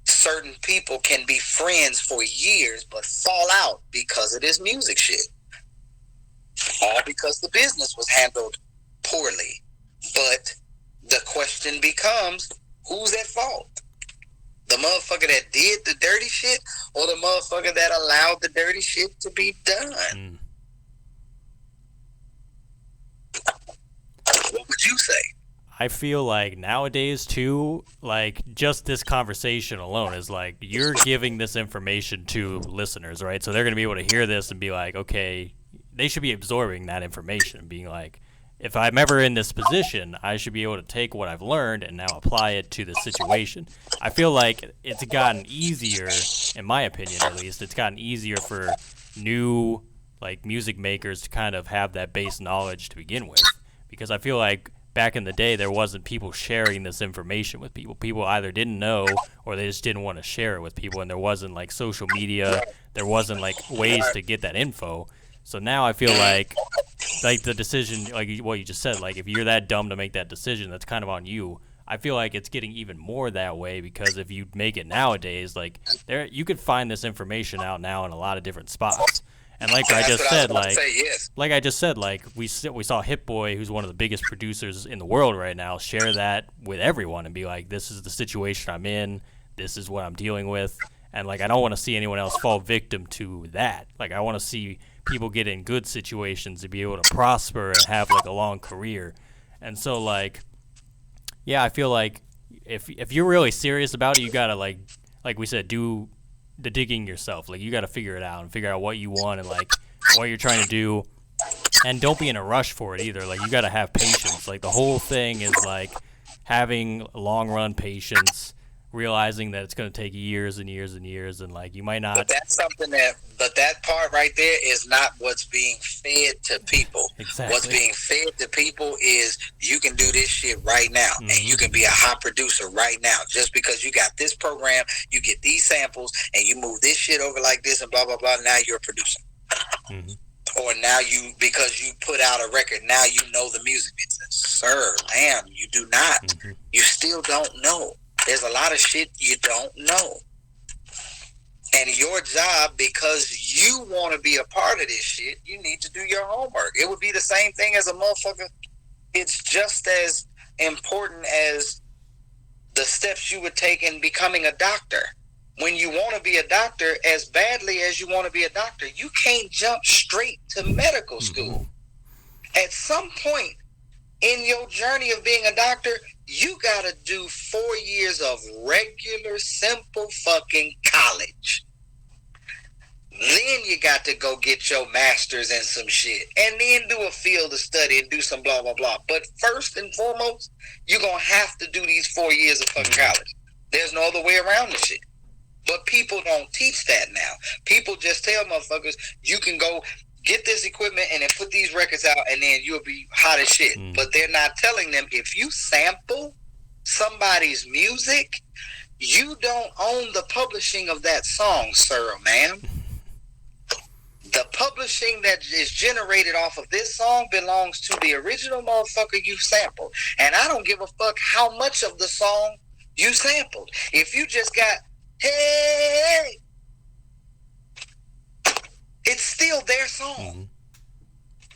Certain people can be friends for years but fall out because of this music shit. All because the business was handled poorly. But the question becomes, who's at fault? The motherfucker that did the dirty shit or the motherfucker that allowed the dirty shit to be done? What would you say? I feel like nowadays too, like just this conversation alone is like you're giving this information to listeners, right? So they're going to be able to hear this and be like, okay, they should be absorbing that information and being like, if I'm ever in this position, I should be able to take what I've learned and now apply it to the situation. I feel like it's gotten easier, in my opinion at least, it's gotten easier for new like music makers to kind of have that base knowledge to begin with. Because I feel like back in the day, there wasn't people sharing this information with people. People either didn't know or they just didn't want to share it with people, and there wasn't like social media. There wasn't like ways to get that info. So now I feel like the decision, like what you just said, like if you're that dumb to make that decision, that's kind of on you. I feel like it's getting even more that way because if you make it nowadays, like you could find this information out now in a lot of different spots. And like I just said, we saw Hit Boy, who's one of the biggest producers in the world right now, share that with everyone and be like, this is the situation I'm in, this is what I'm dealing with, and like I don't want to see anyone else fall victim to that. Like I want to see people get in good situations to be able to prosper and have like a long career. And so like, yeah, I feel like if you're really serious about it, you gotta like we said, do the digging yourself. Like you got to figure it out and figure out what you want and like what you're trying to do, and don't be in a rush for it either. Like you got to have patience. Like the whole thing is like having long run patience, realizing that it's going to take years and years and years, and like you might not. But that's something but that part right there is not what's being fed to people. Exactly. What's being fed to people is you can do this shit right now, and you can be a hot producer right now. Just because you got this program, you get these samples, and you move this shit over like this, and blah blah blah. Now you're a producer. Or now because you put out a record, now you know the music business. Sir, ma'am, you do not. You still don't know. There's a lot of shit you don't know. And your job, because you want to be a part of this shit, you need to do your homework. It would be the same thing as a motherfucker. It's just as important as the steps you would take in becoming a doctor. when you want to be a doctor as badly as you want to be a doctor, you can't jump straight to medical school. At some point in your journey of being a doctor, you got to do 4 years of regular, simple fucking college. Then you got to go get your master's in some shit. And then do a field of study and do some blah, blah, blah. But first and foremost, you're going to have to do these 4 years of fucking college. There's no other way around this shit. But people don't teach that now. People just tell motherfuckers, you can go get this equipment and then put these records out and then you'll be hot as shit. But they're not telling them, if you sample somebody's music, you don't own the publishing of that song, sir or ma'am. The publishing that is generated off of this song belongs to the original motherfucker you sampled. And I don't give a fuck how much of the song you sampled. If you just got, hey, it's still their song.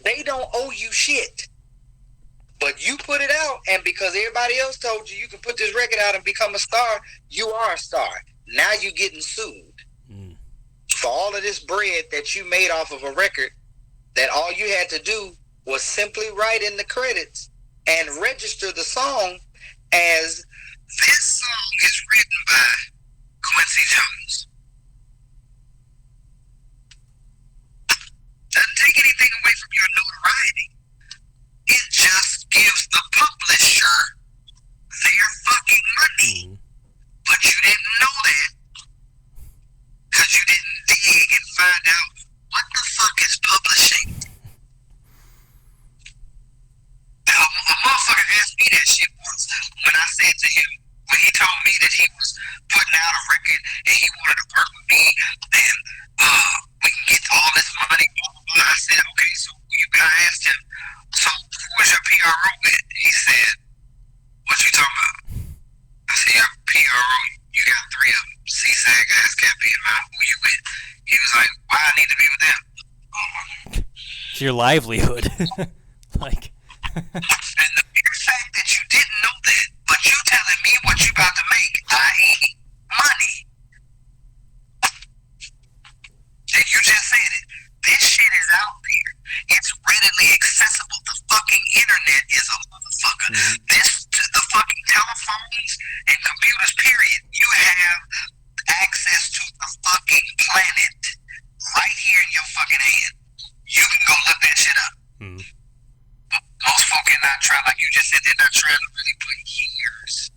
They don't owe you shit. But you put it out, and because everybody else told you you can put this record out and become a star, you are a star. Now you're getting sued. For all of this bread that you made off of a record, that all you had to do was simply write in the credits and register the song as, this song is written by Quincy Jones. Doesn't take anything away from your notoriety. It just gives the publisher their fucking money. But you didn't know that because you didn't dig and find out what the fuck is publishing. Now, a motherfucker asked me that shit once when I said to him, when he told me that he was putting out a record and he wanted to work with me and we can get all this money, blah, blah, blah. I said, okay, so I asked him, so who was your PRO with? He said, what you talking about? I said, your PRO, you got 3 of them. CSAG, ASCAP, and who you with? He was like, why I need to be with them? It's your livelihood. Like. And the mere fact that you didn't know that, but you telling me what you about to make, i.e. money. And you just said it. This shit is out there. It's readily accessible. The fucking internet is a motherfucker. The fucking telephones and computers, period. You have access to the fucking planet right here in your fucking hand. You can go look that shit up. But most folk are not trying, like you just said, they're not trying to really put years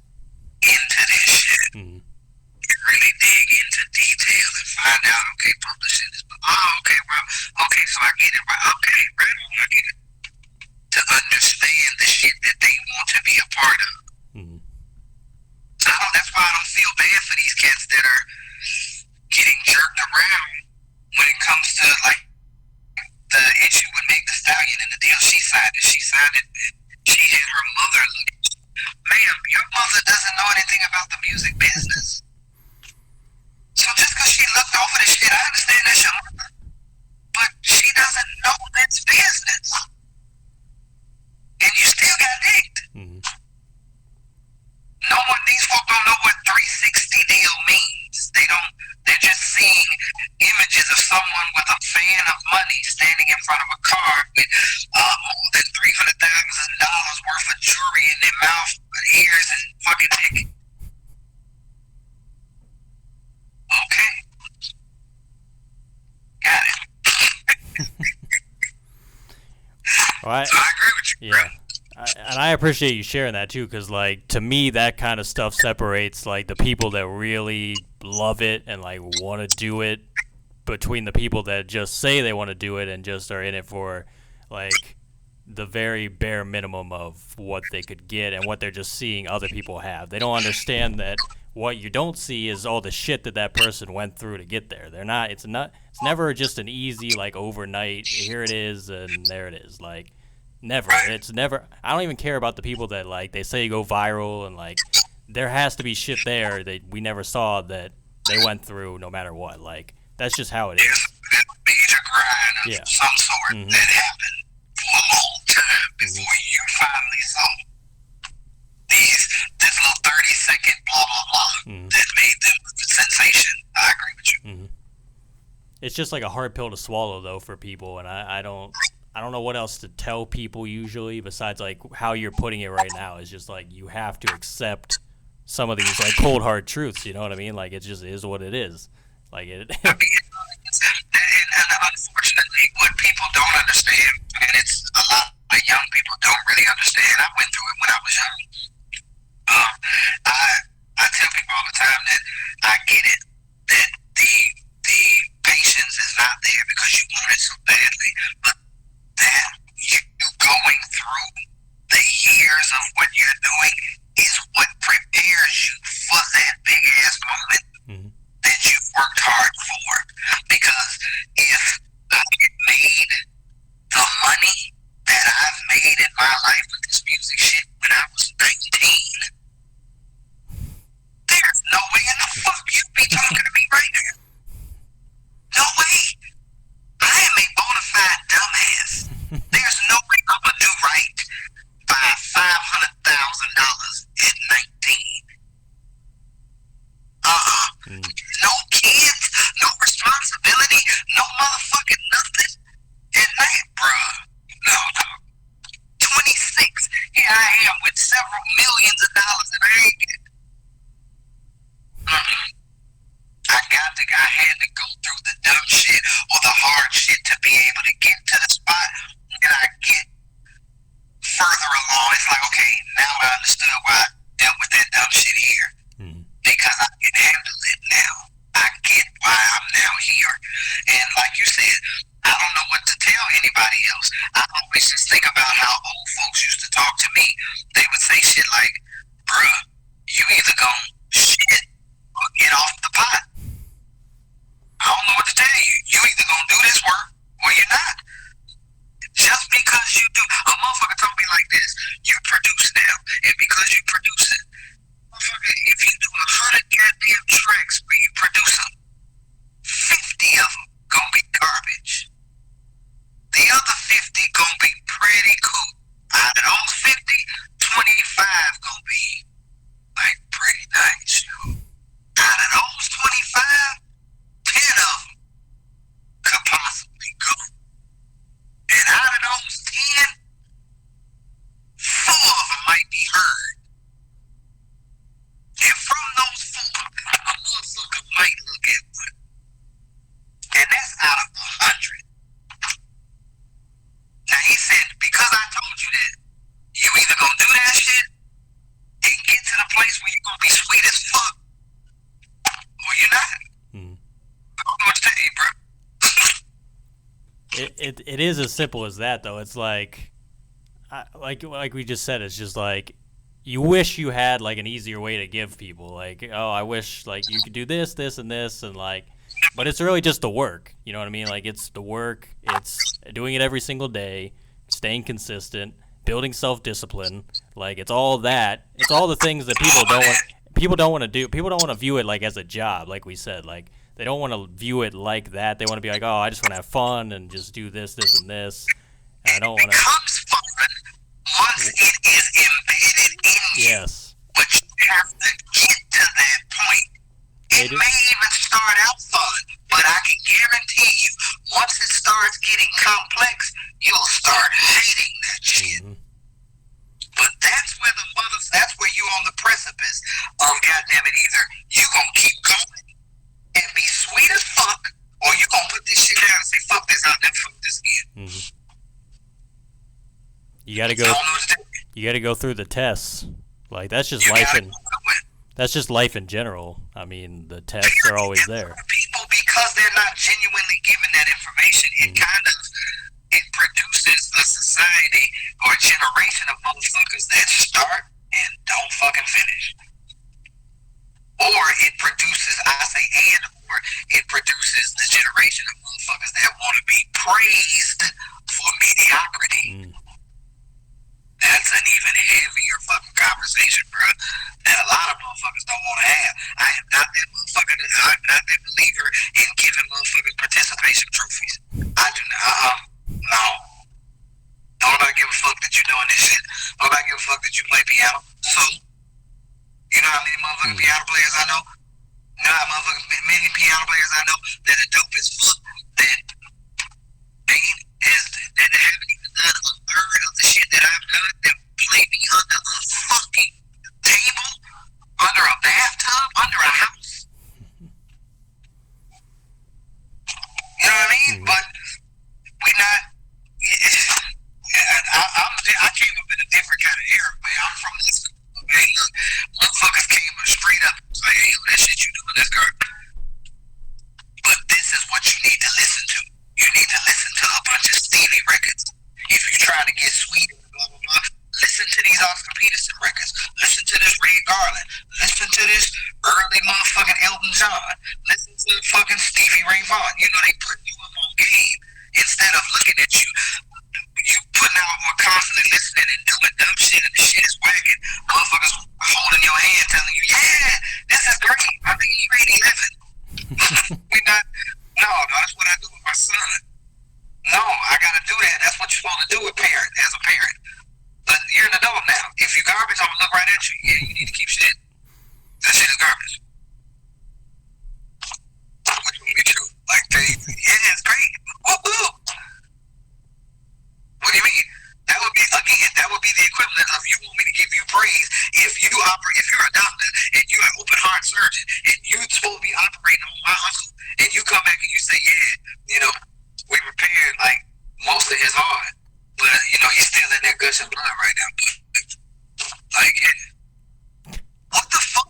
into this shit. You really dig into detail and find out, okay, publishing this. Oh, okay, well, okay, so I get it. Right. Okay, right on, I get it. To understand the shit that they want to be a part of. So that's why I don't feel bad for these cats that are getting jerked around when it comes to, like, the issue with Meg Thee Stallion and the deal she signed. She signed it, she had her mother look. Ma'am, your mother doesn't know anything about the music business. So just because she looked over the shit, I understand that's your mother. But she doesn't know that's business. And you still got dicked. No one, these folk don't know what 360 deal means. They're just seeing images of someone with a fan of money standing in front of a car with more than $300,000 worth of jewelry in their mouth, ears, and fucking dick. Okay. Got it. Well, so I agree with you. Yeah. And I appreciate you sharing that too, because like to me that kind of stuff separates like the people that really love it and like want to do it between the people that just say they want to do it and just are in it for like the very bare minimum of what they could get and what they're just seeing other people have. They don't understand that what you don't see is all the shit that person went through to get there. It's never just an easy like overnight, here it is and there it is. Like never. It's never. I don't even care about the people that like they say go viral and like there has to be shit there that we never saw that they went through no matter what. Like that's just how it is. There's a major grind of some sort that happened for a long time before you finally saw this little 30-second blah blah blah that made them a sensation. it's just like a hard pill to swallow though for people, and I don't know what else to tell people usually besides like how you're putting it right now. Is just like you have to accept some of these like cold hard truths. You know what I mean? Like it just is what it is. Like it. I mean, and unfortunately, what people don't understand, and it's a lot of young people don't really understand. I went through it when I was young. Um, I tell people all the time that I get it, that the patience is not there because you want it so badly, but that you going through the years of what you're doing is what prepares you for that big ass moment that you've worked hard for. Because if I had made the money that I've made in my life with this music shit when I was 19, there's no way in the fuck you'd be talking to me right now. No way. I am a bona fide dumbass. There's no way I'm gonna do right by $500,000 at 19. No kids, no responsibility, no motherfucking nothing. At night, bruh. No. 26. Here I am with several millions of dollars and I ain't get. I had to go through the dumb shit or the hard shit to be able to get to the spot and I get further along. It's like, okay, now I understood why I dealt with that dumb shit here. Because I can handle it now. I get why I'm now here. And like you said, I don't know what to tell anybody else. I always just think about how old folks used to talk to me. They would say shit like, bruh, you either gonna shit or get off the pot. I don't know what to tell you. You either gonna do this work or you're not. Just because you do, a motherfucker told me like this, you produce now, and because you produce it, motherfucker, if you do 100 goddamn tracks where you produce them, 50 of them gonna be garbage. The other 50 gonna be pretty cool. Out of those 50, 25 gonna be like pretty nice. Out of those 25, 10 of them could possibly go. And out of those 10, 4 of them might be heard. And from those 4, a motherfucker might look at one. And that's out of 100. Now he said, because I told you that, you either gonna do that shit and get to the place where you're gonna be sweet as fuck, or you're not. I don't know what to tell you, bro. It is as simple as that, though. It's like we just said. It's just like you wish you had like an easier way to give people. Like, oh, I wish like you could do this, this, and this, and like, but it's really just the work. You know what I mean? Like, it's the work. It's doing it every single day, staying consistent, building self-discipline. Like, it's all that. It's all the things that people don't want to do. People don't want to view it like as a job, like we said. Like, they don't want to view it like that. They want to be like, oh, I just want to have fun and just do this, this, and this. And I don't want to. It becomes fun once it is embedded in you. Yes. But you have to get to that point. It may even start out fun, but I can guarantee you, once it starts getting complex, you'll start hating that shit. But that's where you're on the precipice of, goddamn it, either you gonna keep going and be sweet as fuck, or you gonna put this shit down and say, fuck this, I'll never fuck this again. You gotta go through the tests. Like, that's just life that's just life in general. I mean, the tests are always there. People, because they're not genuinely given that information, it produces a society or a generation of motherfuckers that start and don't fucking finish. Or it produces, or it produces the generation of motherfuckers that want to be praised for mediocrity. That's an even heavier fucking conversation, bro, that a lot of motherfuckers don't want to have. I am not that motherfucker. I'm not that believer in giving motherfuckers participation trophies. I do not. No. Don't nobody give a fuck that you doing this shit. Don't nobody give a fuck that you play piano. So, you know how many motherfucking piano players I know? You know how many piano players I know that are dope as fuck, this is what you need to listen to. You need to listen to a bunch of Stevie records. If you're trying to get sweet, blah, blah, blah, listen to these Oscar Peterson records. Listen to this Ray Garland. Listen to this early motherfucking Elton John. Listen to fucking Stevie Ray Vaughan. You know, they put you up on game instead of looking at you. You putting out or constantly listening and doing dumb shit and the shit is whacking. Motherfuckers holding your hand telling you, yeah, this is great. I think you ain't 11. We not, no, that's what I do with my son. No, I gotta do that. That's what you're supposed to do as a parent. But you're an adult now. If you garbage, I'm gonna look right at you. Yeah, you need to keep shit. That shit is garbage. Which would be true. Like, yeah, it's great. Woo-hoo. What do you mean? That would be the equivalent of you want me to give you praise if you're a doctor and you're an open heart surgeon and you're supposed to be operating on my uncle and you come back and you say, yeah, you know, we repaired like most of his heart, but you know he's still in there gushing blood right now. Like, yeah. What the fuck?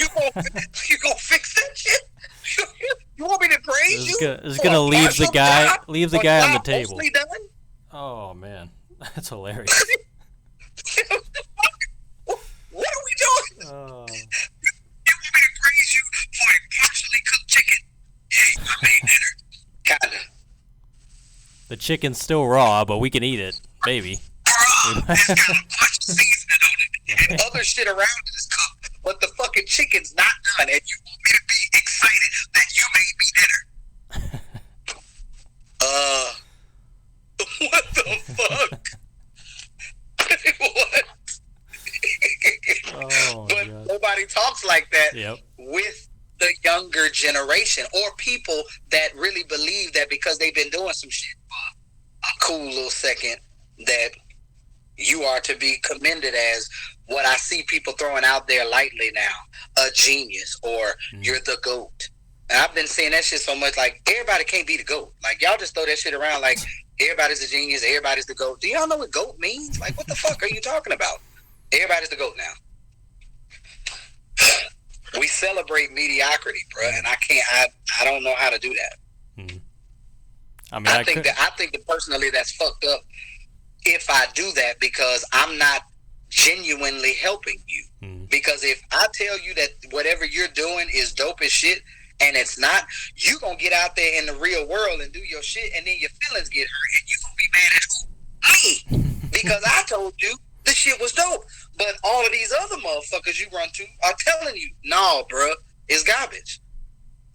you gonna fix that shit? You want me to praise you? It's gonna leave the guy on the table. Oh man, that's hilarious. What are we doing? You want me to praise you for a partially cooked chicken? Yeah, I made dinner. Kinda. The chicken's still raw, but we can eat it, maybe. It's got a bunch of seasoning on it, and other shit around it is cooked, but the fucking chicken's not done, and you want me to be excited that you made me dinner? What the fuck? What? But God. Nobody talks like that with the younger generation or people that really believe that because they've been doing some shit for a cool little second that you are to be commended as what I see people throwing out there lightly now, a genius or you're the GOAT. And I've been seeing that shit so much, like everybody can't be the GOAT. Like y'all just throw that shit around like everybody's a genius, everybody's the GOAT. Do y'all know what GOAT means? Like what the fuck are you talking about? Everybody's the GOAT now. We celebrate mediocrity, bro, and I don't know how to do that. I mean, I think that personally that's fucked up if I do that because I'm not genuinely helping you. Because if I tell you that whatever you're doing is dope as shit and it's not, you gonna get out there in the real world and do your shit and then your feelings get hurt and you gonna be mad at who? Me. Because I told you this shit was dope. But all of these other motherfuckers you run to are telling you, no, bruh, it's garbage.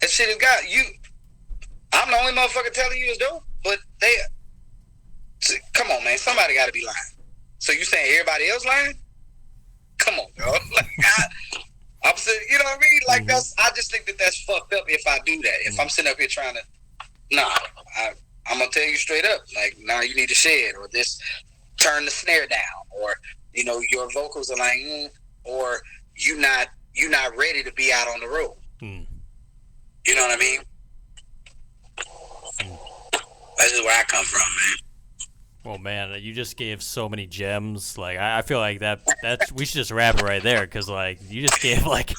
That shit is I'm the only motherfucker telling you it's dope, but come on, man, somebody gotta be lying. So you saying everybody else lying? Come on, dog. Like, I'm saying, you know what I mean? Like I just think that that's fucked up if I do that. If I'm sitting up here trying to, I'm gonna tell you straight up, like, you need to shed or this, turn the snare down, or you know your vocals are like, or you're not ready to be out on the road. You know what I mean? That's just where I come from, man. Well, man, you just gave so many gems. Like, I feel like that's we should just wrap it right there because, like, you just gave like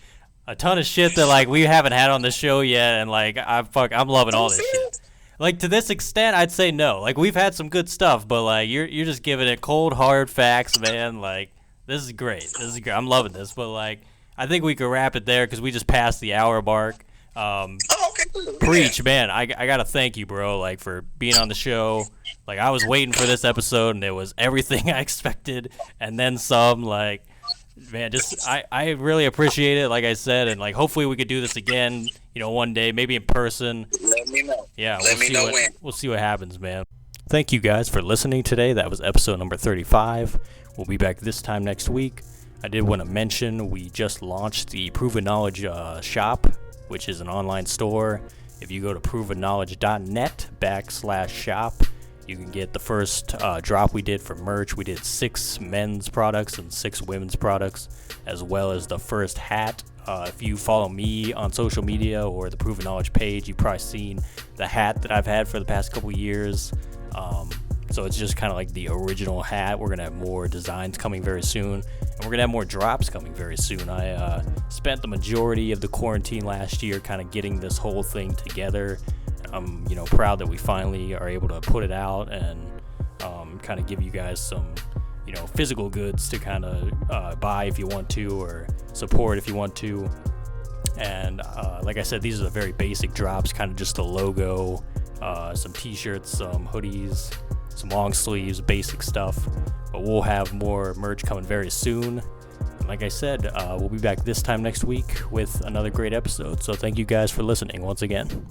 a ton of shit that like we haven't had on the show yet, and like I'm loving all this shit. Like to this extent, I'd say no. Like we've had some good stuff, but like you're just giving it cold hard facts, man. Like this is great. I'm loving this, but like I think we could wrap it there because we just passed the hour mark. Okay. Preach, man. I gotta thank you, bro. Like for being on the show. Like I was waiting for this episode, and it was everything I expected, and then some. Like, man, just I really appreciate it. Like I said, and like hopefully we could do this again. You know, one day, maybe in person. Let me know. Yeah, we'll see what happens, man. Thank you guys for listening today. That was episode number 35. We'll be back this time next week. I did want to mention we just launched the Proven Knowledge shop, which is an online store. If you go to provenknowledge.net/shop, you can get the first drop we did for merch. We did 6 men's products and 6 women's products, as well as the first hat. If you follow me on social media or the Proven Knowledge page, you've probably seen the hat that I've had for the past couple years. So it's just kind of like the original hat. We're going to have more designs coming very soon, and we're going to have more drops coming very soon. I spent the majority of the quarantine last year kind of getting this whole thing together. I'm, proud that we finally are able to put it out and kind of give you guys some, physical goods to kind of buy if you want to, or support if you want to. And like I said, these are the very basic drops, kind of just a logo, some t-shirts, some hoodies, some long sleeves, basic stuff. But we'll have more merch coming very soon. And like I said, we'll be back this time next week with another great episode. So thank you guys for listening once again.